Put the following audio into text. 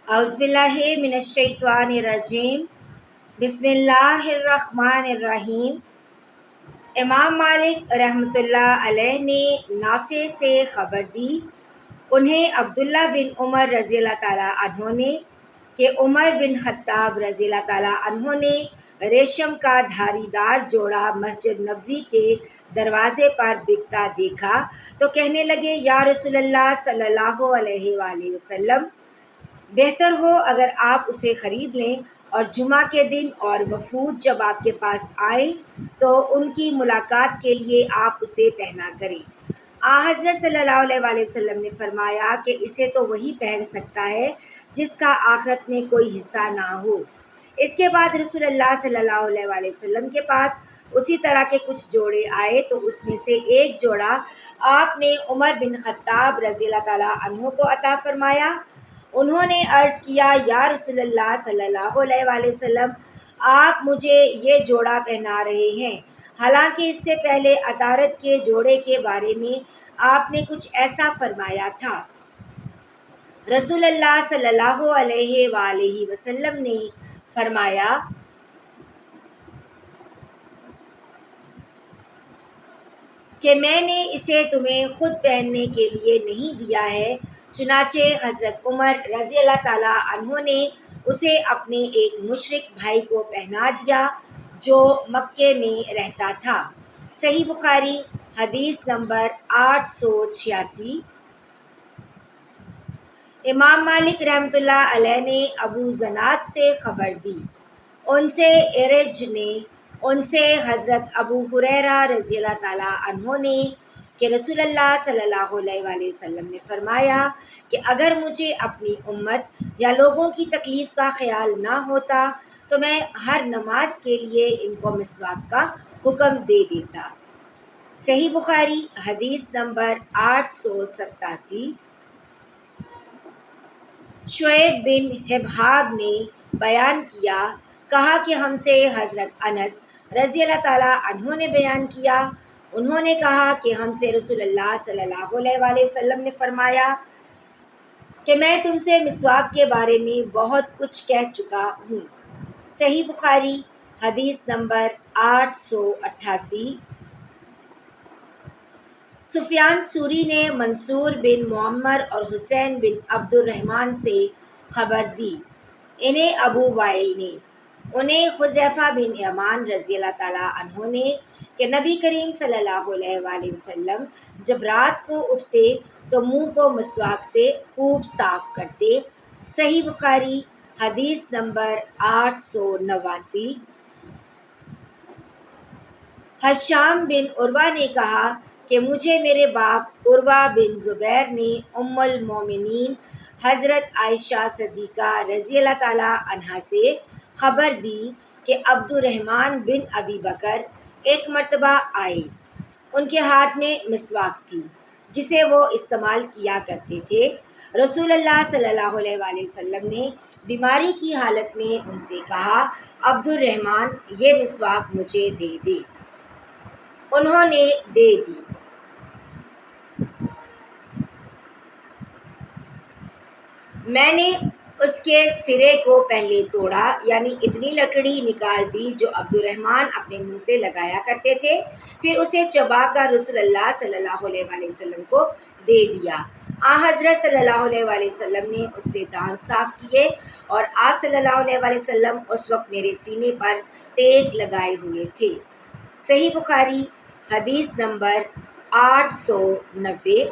औज़ुबिल्लाहि मिनश्शैतानिर्रजीम बिस्मिल्लाहिर्रहमानिर्रहीम। इमाम मालिक रहमतुल्लाह अलैह ने नाफे से ख़बर दी, उन्हें अब्दुल्ला बिन उमर रज़ियल्लाहु ताला अन्हो ने कि उमर बिन ख़त्ताब रज़ियल्लाहु ताला अन्हो ने रेशम का धारीदार जोड़ा मस्जिद नबवी के दरवाज़े पर बिकता देखा तो कहने लगे, या रसूलल्लाह सल्लल्लाहु अलैहि वसल्लम, बेहतर हो अगर आप उसे ख़रीद लें और जुमा के दिन और वफूद जब आपके पास आए तो उनकी मुलाकात के लिए आप उसे पहना करें। हज़रत सल्लल्लाहु अलैहि वसल्लम ने फरमाया कि इसे तो वही पहन सकता है जिसका आखिरत में कोई हिस्सा ना हो। इसके बाद रसूलुल्लाह सल्लल्लाहु अलैहि वसल्लम के पास उसी तरह के कुछ जोड़े आए तो उसमें से एक जोड़ा आपने उमर बिन ख़त्ताब रज़ियल्लाहु ताला अन्हु को अता फरमाया। उन्होंने अर्ज़ किया, या रसूलल्लाह सल्लल्लाहु अलैहि वसल्लम, आप मुझे ये जोड़ा पहना रहे हैं, हालांकि इससे पहले अतारत के जोड़े के बारे में आपने कुछ ऐसा फरमाया था। रसूलल्लाह सल्लल्लाहु अलैहि वसल्लम ने फरमाया कि मैंने इसे तुम्हें खुद पहनने के लिए नहीं दिया है। चुनाचे हज़रत उमर रज़ियल्लाहु ताला अन्हो ने उसे अपने एक मुशरिक भाई को पहना दिया जो मक्के में रहता था। सही बुखारी हदीस नंबर 886। इमाम मालिक रहमतुल्लाह अलैह ने अबू ज़नाद से ख़बर दी, उनसे एरज ने उनसे हज़रत अबू हुरैरा रज़ियल्लाहु ताला अन्हो ने कि रसूलुल्लाह सल्लल्लाहु अलैहि वसल्लम ने फरमाया कि अगर मुझे अपनी उम्मत या लोगों की तकलीफ़ का ख़याल ना होता तो मैं हर नमाज के लिए इनको मिसवाक का हुक्म दे देता। सही बुखारी हदीस नंबर 887। शुएब बिन हिबहाब ने बयान किया, कहा कि हमसे हज़रत अनस रज़ियल्लाहु ताला अन्हो ने बयान किया, उन्होंने कहा कि हमसे रसूलुल्लाह सल्लल्लाहु अलैहि वसल्लम ने फरमाया कि मैं तुमसे मिसवाक के बारे में बहुत कुछ कह चुका हूँ। सही बुखारी हदीस नंबर 888। सुफियान सूरी ने मंसूर बिन मुअम्मर और हुसैन बिन अब्दुर्रहमान से ख़बर दी, इन्हें अबू वाइल ने, उन्हें हुज़ैफ़ा बिन यमान रज़ियल्लाहु ताला अन्हो ने कि नबी करीम सल्लल्लाहु अलैहि वसल्लम जब रात को उठते तो मुंह को मिसवाक से खूब साफ़ करते। सही बुखारी हदीस नंबर 889। हशाम बिन उर्वा ने कहा कि मुझे मेरे बाप उर्वा बिन ज़ुबैर ने उम्मुल मोमिनीन हज़रत आयशा सद्दीक़ा रज़ियल्लाहु ताला अन्हा से ख़बर दी कि अब्दुर्रहमान बिन अबी बकर एक मर्तबा आए, उनके हाथ में मिसवाक थी जिसे वो इस्तेमाल किया करते थे। रसूलुल्लाह सल्लल्लाहु अलैहि वसल्लम ने बीमारी की हालत में उनसे कहा, अब्दुर्रहमान ये मिसवाक मुझे दे दे। उन्होंने दे दी। मैंने उसके सिरे को पहले तोड़ा, यानी इतनी लकड़ी निकाल दी जो अब्दुर्रहमान अपने मुंह से लगाया करते थे, फिर उसे चबाकर रसूलुल्लाह सल्लल्लाहु अलैहि वसल्लम को दे दिया। हज़रत सल्लल्लाहु अलैहि वसल्लम ने उससे दांत साफ़ किए और आप सल्लल्लाहु अलैहि वसल्लम उस वक्त मेरे सीने पर टेक लगाए हुए थे। सही बुखारी हदीस नंबर 890।